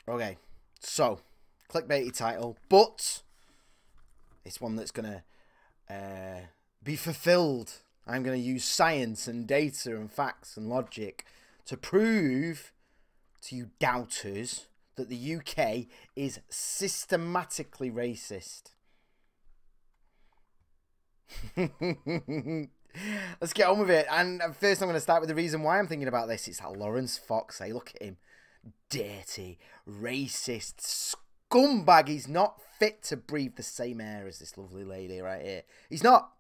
Okay, so, clickbaity title, but it's one that's going to be fulfilled. I'm going to use science and data and facts and logic to prove to you doubters that the UK is systematically racist. Let's get on with it. And first I'm going to start with the reason why I'm thinking about this. It's that Lawrence Fox. Hey, look at him. Dirty, racist, scumbag. He's not fit to breathe the same air as this lovely lady right here. He's not.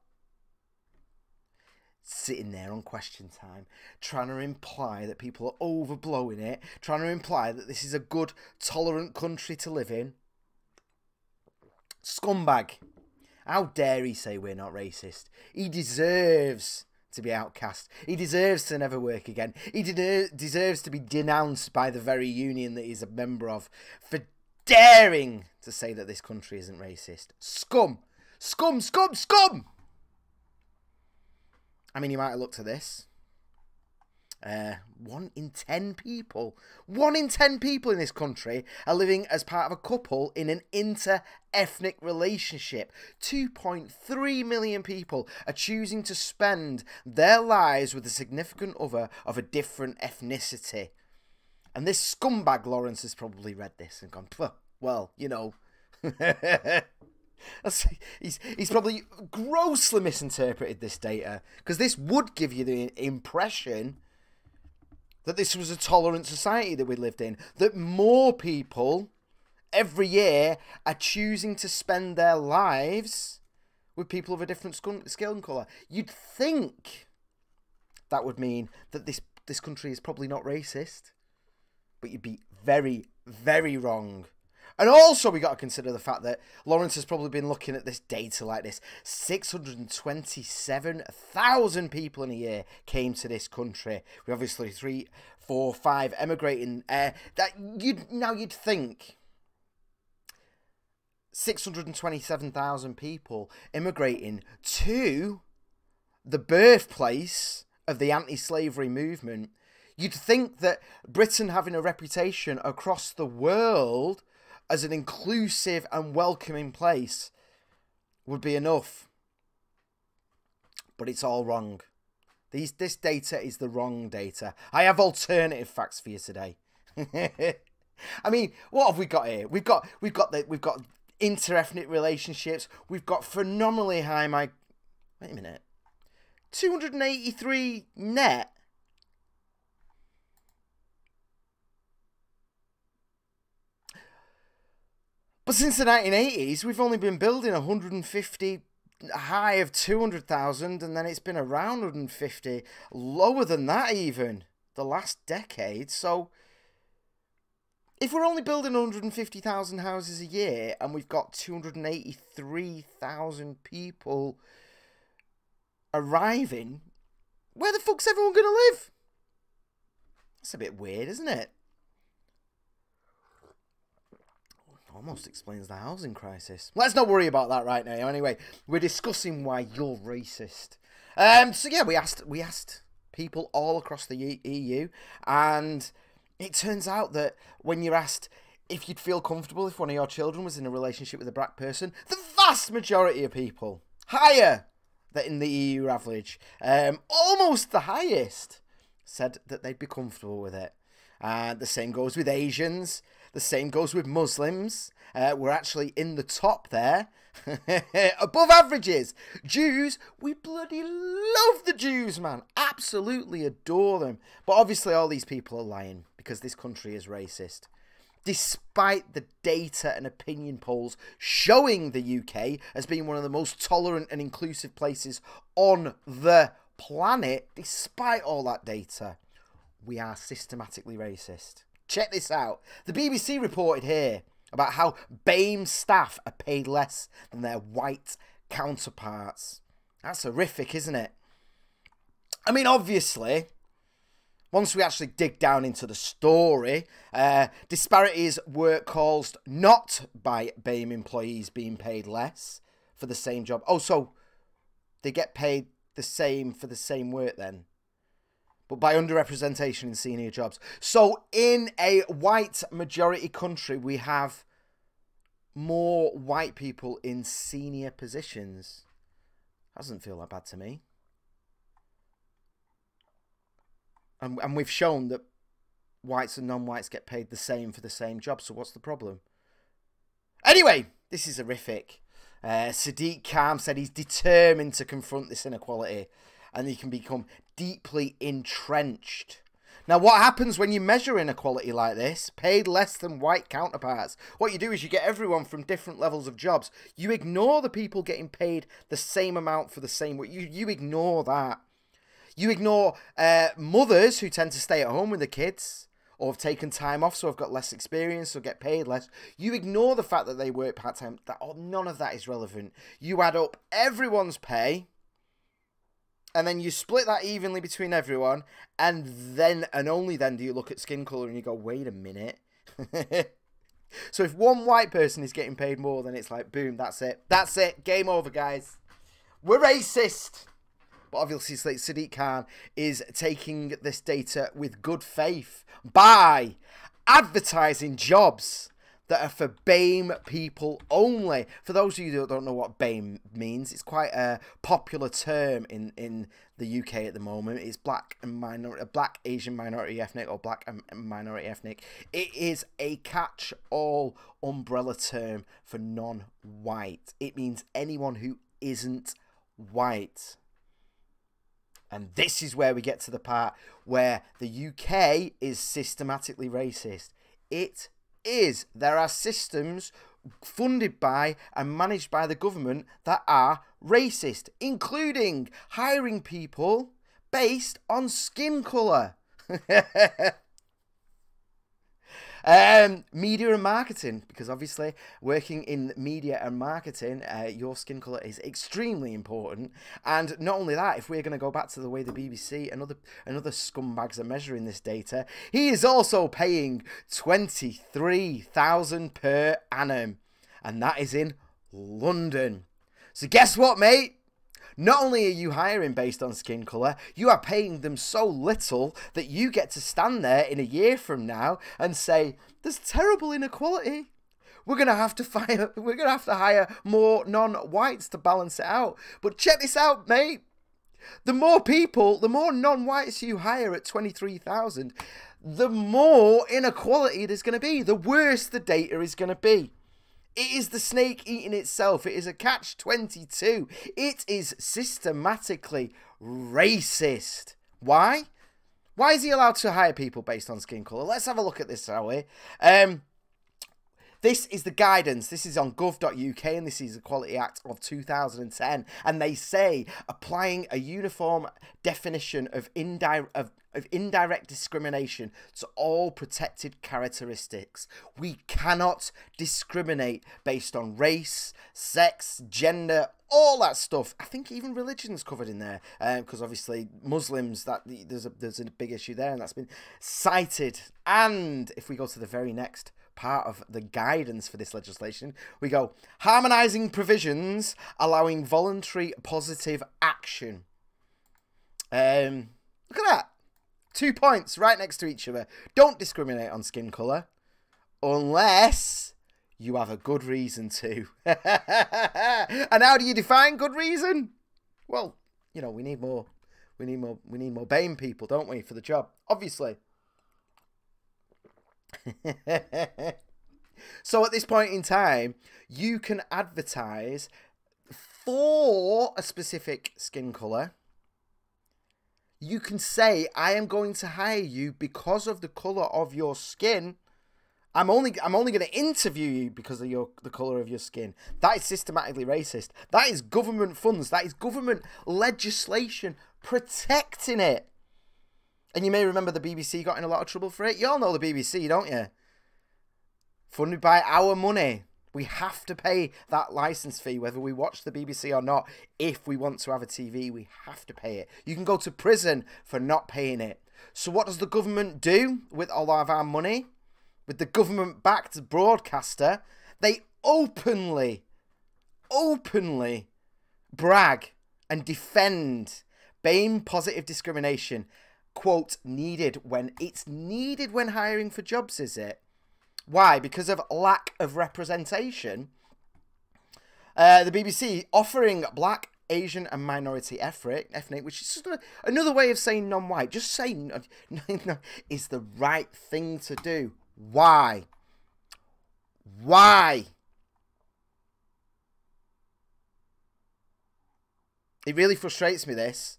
Sitting there on Question Time, trying to imply that people are overblowing it, trying to imply that this is a good, tolerant country to live in. Scumbag. How dare he say we're not racist? He deserves to be outcast. He deserves to never work again. He deserves to be denounced by the very union that he's a member of for daring to say that this country isn't racist. Scum. Scum, scum, scum! I mean, you might have looked at this. 1 in 10 people. 1 in 10 people in this country are living as part of a couple in an interethnic relationship. 2.3 million people are choosing to spend their lives with a significant other of a different ethnicity. And this scumbag Lawrence has probably read this and gone, well, you know. He's probably grossly misinterpreted this data, because this would give you the impression that this was a tolerant society that we lived in, that more people every year are choosing to spend their lives with people of a different skin colour. You'd think that would mean that this country is probably not racist, but you'd be very, very wrong. And also, we got to consider the fact that Lawrence has probably been looking at this data like this. 627,000 people in a year came to this country. We obviously 3, 4, 5 emigrating. You'd think 627,000 people immigrating to the birthplace of the anti-slavery movement. You'd think that Britain having a reputation across the world as an inclusive and welcoming place would be enough. But it's all wrong. This data is the wrong data. I have alternative facts for you today. I mean, what have we got here? We've got interethnic relationships. We've got phenomenally high wait a minute. 283 net. But since the 1980s, we've only been building 150, a high of 200,000, and then it's been around 150, lower than that even, the last decade. So, if we're only building 150,000 houses a year, and we've got 283,000 people arriving, where the fuck's everyone going to live? That's a bit weird, isn't it? Almost explains the housing crisis. Let's not worry about that right now. Anyway, we're discussing why you're racist. So yeah, we asked people all across the EU, and it turns out that when you're asked if you'd feel comfortable if one of your children was in a relationship with a black person, the vast majority of people, higher than the EU average, almost the highest, said that they'd be comfortable with it. The same goes with Asians. The same goes with Muslims. We're actually in the top there. Above averages. Jews, we bloody love the Jews, man. Absolutely adore them. But obviously all these people are lying because this country is racist. Despite the data and opinion polls showing the UK as being one of the most tolerant and inclusive places on the planet, despite all that data, we are systematically racist. Check this out. The BBC reported here about how BAME staff are paid less than their white counterparts. That's horrific, isn't it? I mean, obviously, once we actually dig down into the story, disparities were caused not by BAME employees being paid less for the same job. Oh, so they get paid the same for the same work then? but by underrepresentation in senior jobs. So in a white majority country, we have more white people in senior positions. Doesn't feel that bad to me. And we've shown that whites and non-whites get paid the same for the same job. So what's the problem? Anyway, this is horrific. Sadiq Khan said he's determined to confront this inequality and he can become deeply entrenched. Now, what happens when you measure inequality like this? Paid less than white counterparts. What you do is you get everyone from different levels of jobs. You ignore the people getting paid the same amount for the same work. You ignore that. You ignore mothers who tend to stay at home with the kids or have taken time off, so have got less experience, so get paid less. You ignore the fact that they work part-time. None of that is relevant. You add up everyone's pay, and then you split that evenly between everyone, and then and only then do you look at skin colour and you go, wait a minute. So if one white person is getting paid more, then it's like, boom, that's it. That's it. Game over, guys. We're racist. But obviously, Sadiq Khan is taking this data with good faith by advertising jobs that are for BAME people only. For those of you who don't know what BAME means, it's quite a popular term in the UK at the moment. It's black, Asian minority ethnic, or black and minority ethnic. It is a catch-all umbrella term for non-white. It means anyone who isn't white. And this is where we get to the part where the UK is systematically racist. It is. There are systems funded by and managed by the government that are racist, including hiring people based on skin colour. Media and marketing, because obviously working in media and marketing, your skin colour is extremely important. And not only that, if we're going to go back to the way the BBC and other scumbags are measuring this data, he is also paying $23,000 per annum, and that is in London. So guess what, mate? Not only are you hiring based on skin colour, you are paying them so little that you get to stand there in a year from now and say, there's terrible inequality. We're gonna have to hire more non-whites to balance it out. But check this out, mate. The more people, the more non-whites you hire at 23,000, the more inequality there's gonna be. The worse the data is gonna be. It is the snake eating itself. It is a catch-22. It is systematically racist. Why? Why is he allowed to hire people based on skin colour? Let's have a look at this, shall we? This is the guidance. This is on gov.uk, and this is the Equality Act of 2010. And they say applying a uniform definition of indirect discrimination to all protected characteristics. We cannot discriminate based on race, sex, gender, all that stuff. I think even religion's covered in there, because obviously Muslims, there's a big issue there, and that's been cited. And if we go to the very next part of the guidance for this legislation, we go harmonising provisions allowing voluntary positive action. Look at that. 2 points right next to each other. Don't discriminate on skin colour unless you have a good reason to. And how do you define good reason? Well, you know, we need more BAME people, don't we, for the job, obviously. So at this point in time, you can advertise for a specific skin colour. You can say, I am going to hire you because of the colour of your skin. I'm only going to interview you because of the colour of your skin. That is systematically racist. That is government funds. That is government legislation protecting it. And you may remember the BBC got in a lot of trouble for it. You all know the BBC, don't you? Funded by our money. We have to pay that licence fee, whether we watch the BBC or not. If we want to have a TV, we have to pay it. You can go to prison for not paying it. So what does the government do with all of our money? With the government-backed broadcaster, they openly brag and defend BAME positive discrimination quote, needed when it's needed when hiring for jobs, is it? Why? Because of lack of representation. The BBC offering black, Asian and minority ethnic, which is just another way of saying non-white. Just saying no, is the right thing to do. Why? Why? It really frustrates me, this.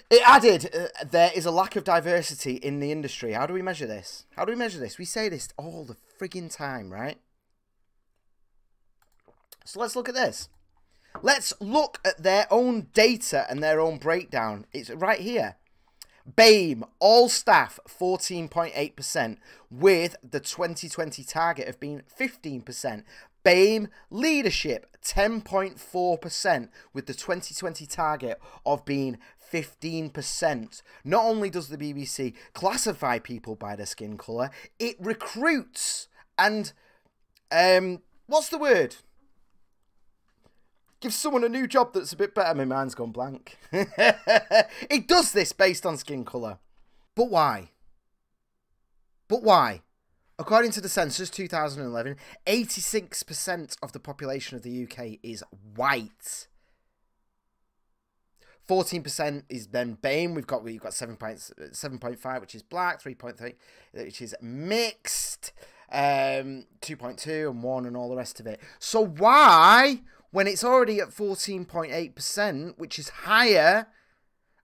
It added, there is a lack of diversity in the industry. How do we measure this? How do we measure this? We say this all the frigging time, right? So let's look at this. Let's look at their own data and their own breakdown. It's right here. BAME, all staff, 14.8%, with the 2020 target of being 15%. BAME leadership, 10.4%, with the 2020 target of being 15%. Not only does the BBC classify people by their skin colour, it recruits and, what's the word? Give someone a new job that's a bit better. My mind's gone blank. It does this based on skin colour. But why? But why? According to the census 2011, 86% of the population of the UK is white. 14% is then BAME. We've got 7.5, which is black, 3.3, which is mixed, 2.2 and 1 and all the rest of it. So why, when it's already at 14.8%, which is higher,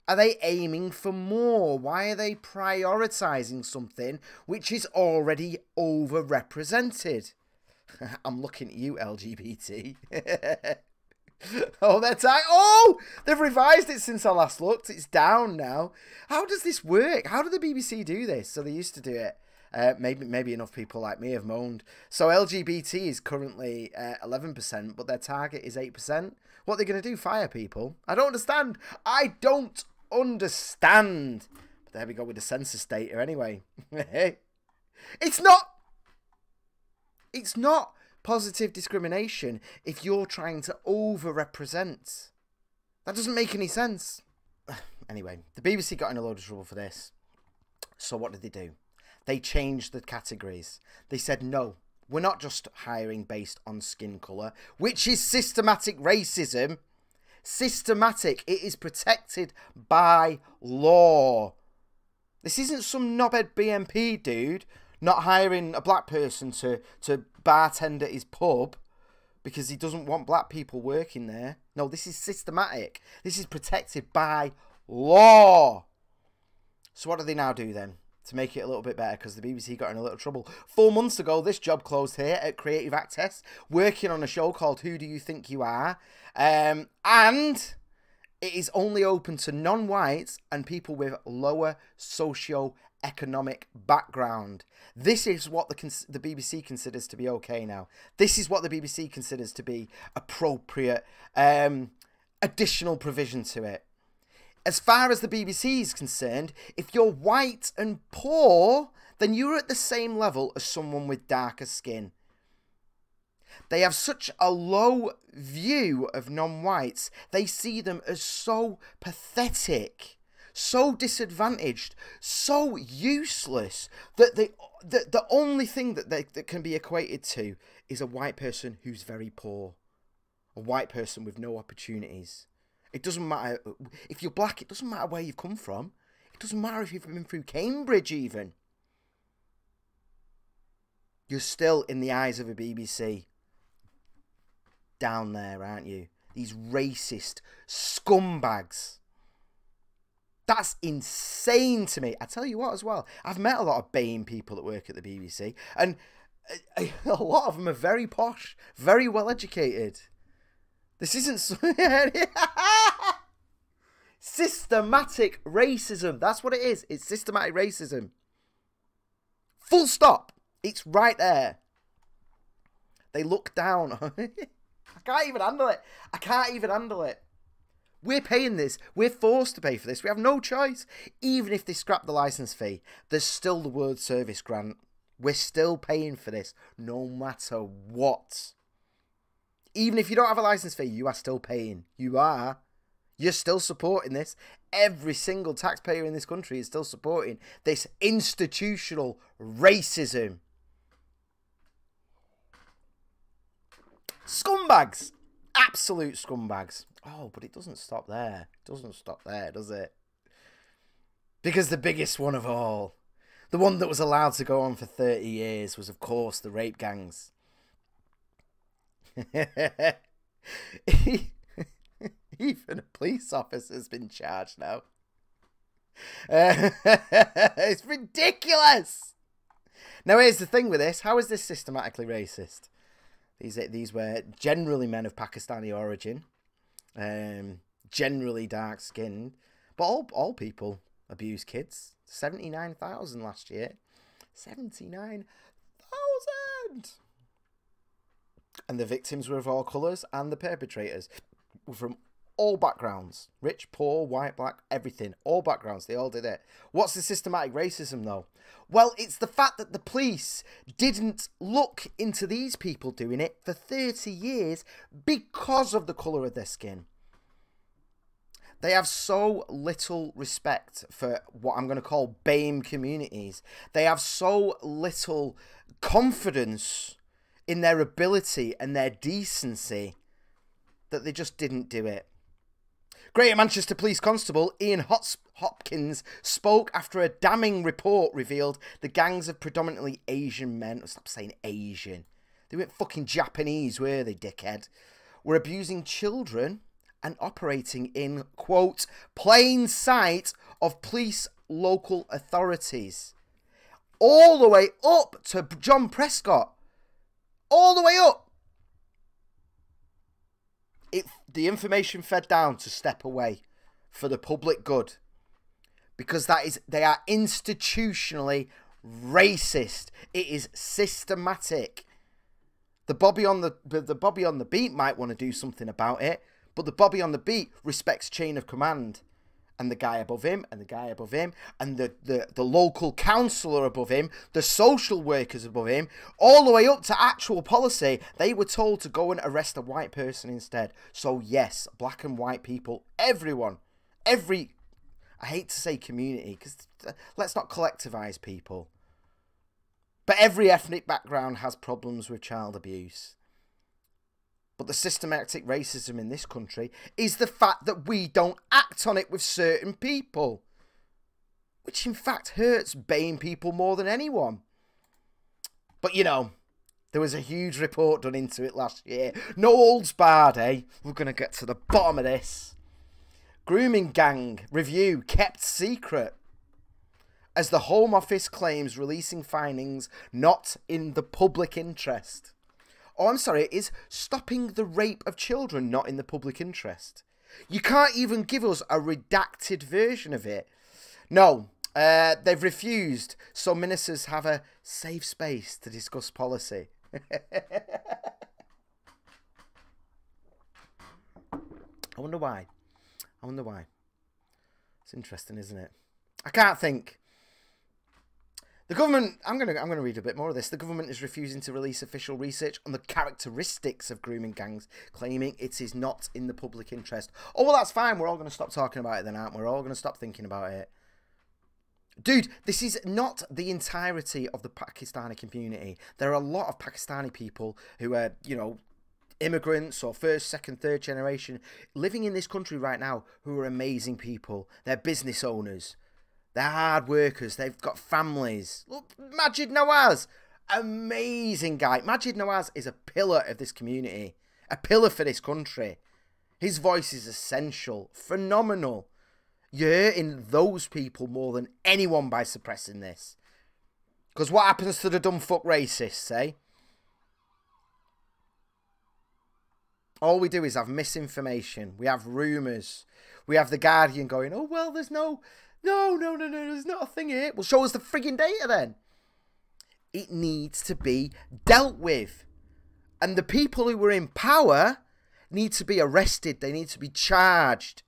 are they aiming for more? Why are they prioritising something which is already overrepresented? I'm looking at you, LGBT. Oh, that's right. Oh, they've revised it since I last looked. It's down now. How does this work? How do the BBC do this? So they used to do it. Maybe enough people like me have moaned. So LGBT is currently 11%, but their target is 8%. What are they going to do? Fire people? I don't understand. I don't understand. But there we go with the census data anyway. It's not positive discrimination if you're trying to over-represent. That doesn't make any sense. Anyway, the BBC got in a load of trouble for this. So what did they do? They changed the categories. They said, no, we're not just hiring based on skin colour, which is systematic racism. Systematic. It is protected by law. This isn't some knobhead BNP dude not hiring a black person to bartend at his pub because he doesn't want black people working there. No, this is systematic. This is protected by law. So what do they now do then to make it a little bit better? Because the BBC got in a little trouble. 4 months ago, this job closed here at Creative Access, working on a show called Who Do You Think You Are? And it is only open to non-whites and people with lower socio-economic background. This is what the BBC considers to be okay now. This is what the BBC considers to be appropriate additional provision to it. As far as the BBC is concerned, if you're white and poor, then you're at the same level as someone with darker skin. They have such a low view of non-whites. They see them as so pathetic, so disadvantaged, so useless, that the only thing that can be equated to is a white person who's very poor, a white person with no opportunities. It doesn't matter if you're black. It doesn't matter where you've come from. It doesn't matter if you've been through Cambridge even. You're still, in the eyes of a BBC, down there, aren't you? These racist scumbags. That's insane to me. I tell you what as well, I've met a lot of BAME people that work at the BBC, and a lot of them are very posh, very well educated. This isn't systematic racism. That's what it is. It's systematic racism. Full stop. It's right there. They look down. I can't even handle it. I can't even handle it. We're paying this. We're forced to pay for this. We have no choice. Even if they scrap the licence fee, there's still the World Service Grant. We're still paying for this, no matter what. Even if you don't have a licence fee, you are still paying. You are. You're still supporting this. Every single taxpayer in this country is still supporting this institutional racism. Scumbags. Absolute scumbags. Oh, but it doesn't stop there. It doesn't stop there, does it? Because the biggest one of all, the one that was allowed to go on for 30 years, was, of course, the rape gangs. Even a police officer's been charged now. It's ridiculous. Now, here's the thing with this. How is this systematically racist? These were generally men of Pakistani origin, generally dark-skinned, but all people abuse kids. 79,000 last year. 79,000! And the victims were of all colours, and the perpetrators were from all backgrounds. Rich, poor, white, black, everything. All backgrounds. They all did it. What's the systematic racism, though? Well, it's the fact that the police didn't look into these people doing it for 30 years because of the colour of their skin. They have so little respect for what I'm going to call BAME communities. They have so little confidence in their ability and their decency that they just didn't do it. Greater Manchester Police Constable Ian Hopkins spoke after a damning report revealed the gangs of predominantly Asian men, stop saying Asian, they weren't fucking Japanese, were they, dickhead, were abusing children and operating in, quote, plain sight of police local authorities. All the way up to John Prescott. All the way up. The information fed down to step away for the public good. Because they are institutionally racist. It is systematic. The Bobby on the beat might want to do something about it. But the Bobby on the beat respects chain of command. And the guy above him, and the guy above him, and the local councillor above him, the social workers above him, all the way up to actual policy, they were told to go and arrest a white person instead. So yes, black and white people, everyone, I hate to say community, because let's not collectivise people. But every ethnic background has problems with child abuse. But the systematic racism in this country is the fact that we don't act on it with certain people. Which in fact hurts BAME people more than anyone. But you know, there was a huge report done into it last year. No holds barred, eh? We're going to get to the bottom of this. Grooming Gang review kept secret. As the Home Office claims releasing findings not in the public interest. Oh, I'm sorry, it is stopping the rape of children not in the public interest. You can't even give us a redacted version of it. No, they've refused, so ministers have a safe space to discuss policy. I wonder why. It's interesting, isn't it? I can't think. The government, I'm gonna read a bit more of this. The government is refusing to release official research on the characteristics of grooming gangs, claiming it is not in the public interest. Oh, well, that's fine. We're all going to stop talking about it then, aren't we? We're all going to stop thinking about it. Dude, this is not the entirety of the Pakistani community. There are a lot of Pakistani people who are, you know, immigrants or first, second, third generation living in this country right now who are amazing people. They're business owners. They're hard workers. They've got families. Look, Majid Nawaz. Amazing guy. Majid Nawaz is a pillar of this community. A pillar for this country. His voice is essential. Phenomenal. You're hurting those people more than anyone by suppressing this. Because what happens to the dumb fuck racists, eh? All we do is have misinformation. We have rumours. We have The Guardian going, oh, well, there's no, there's not a thing here. Well, show us the frigging data then. It needs to be dealt with. And the people who were in power need to be arrested. They need to be charged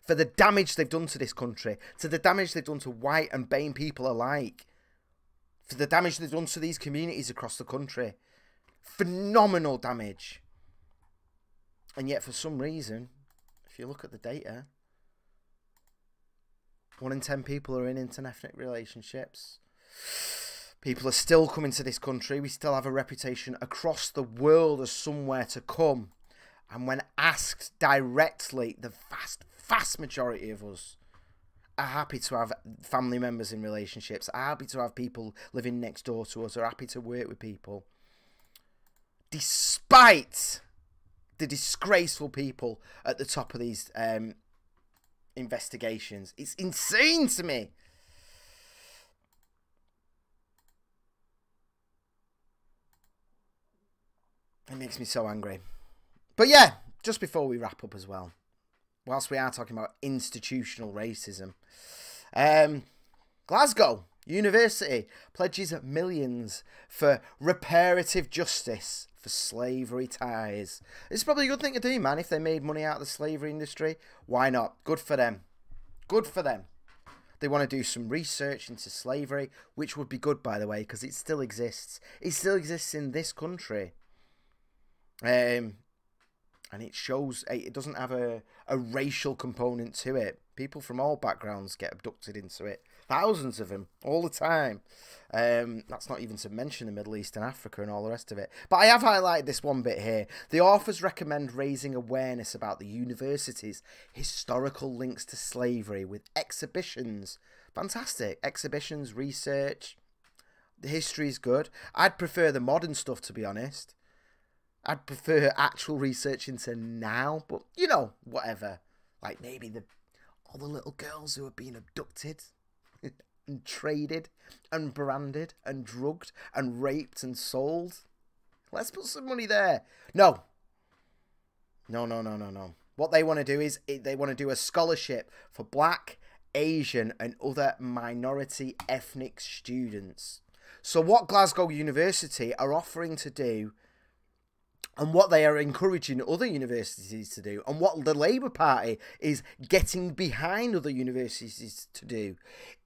for the damage they've done to this country, to the damage they've done to white and BAME people alike, for the damage they've done to these communities across the country. Phenomenal damage. And yet, for some reason, if you look at the data, 1 in 10 people are in interethnic relationships. People are still coming to this country. We still have a reputation across the world as somewhere to come. And when asked directly, the vast majority of us are happy to have family members in relationships, are happy to have people living next door to us, are happy to work with people. Despite the disgraceful people at the top of these investigations. It's insane to me. It makes me so angry. But yeah, just before we wrap up as well, whilst we are talking about institutional racism, Glasgow University pledges millions for reparative justice for slavery ties. It's probably a good thing to do, man. If they made money out of the slavery industry, why not? Good for them. Good for them. They want to do some research into slavery, which would be good, by the way, because it still exists. It still exists in this country. And it shows, it doesn't have a racial component to it. People from all backgrounds get abducted into it. Thousands of them, all the time. That's not even to mention the Middle East and Africa and all the rest of it. But I have highlighted this one bit here. The authors recommend raising awareness about the university's historical links to slavery with exhibitions. Fantastic. Exhibitions, research. The history is good. I'd prefer the modern stuff, to be honest. I'd prefer actual research into now, but, you know, whatever. Like, maybe all the little girls who are being abducted and traded and branded and drugged and raped and sold. Let's put some money there. No. No. What they want to do is, they want to do a scholarship for Black, Asian and other minority ethnic students. So what Glasgow University are offering to do, and what they are encouraging other universities to do, and what the Labour Party is getting behind other universities to do,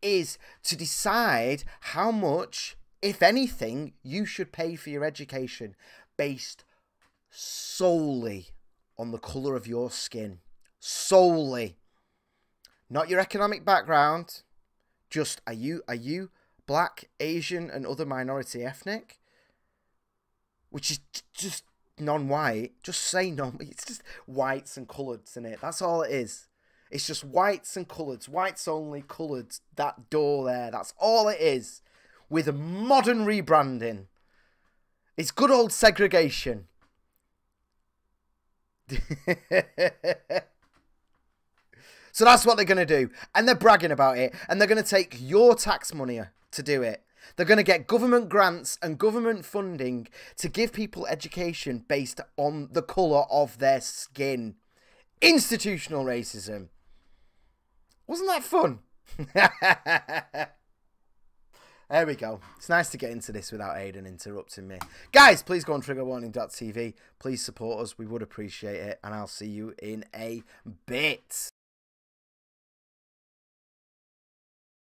is to decide how much, if anything, you should pay for your education based solely on the colour of your skin. Solely. Not your economic background. Just, are you Black, Asian and other minority ethnic? Which is just non-white. Just say non. It's just whites and coloureds in it. That's all it is. It's just whites and coloureds. Whites only, coloureds. That door there. That's all it is. With a modern rebranding. It's good old segregation. So that's what they're going to do. And they're bragging about it. And they're going to take your tax money to do it. They're going to get government grants and government funding to give people education based on the colour of their skin. Institutional racism. Wasn't that fun? There we go. It's nice to get into this without Aidan interrupting me. Guys, please go on triggerwarning.tv. Please support us. We would appreciate it. And I'll see you in a bit.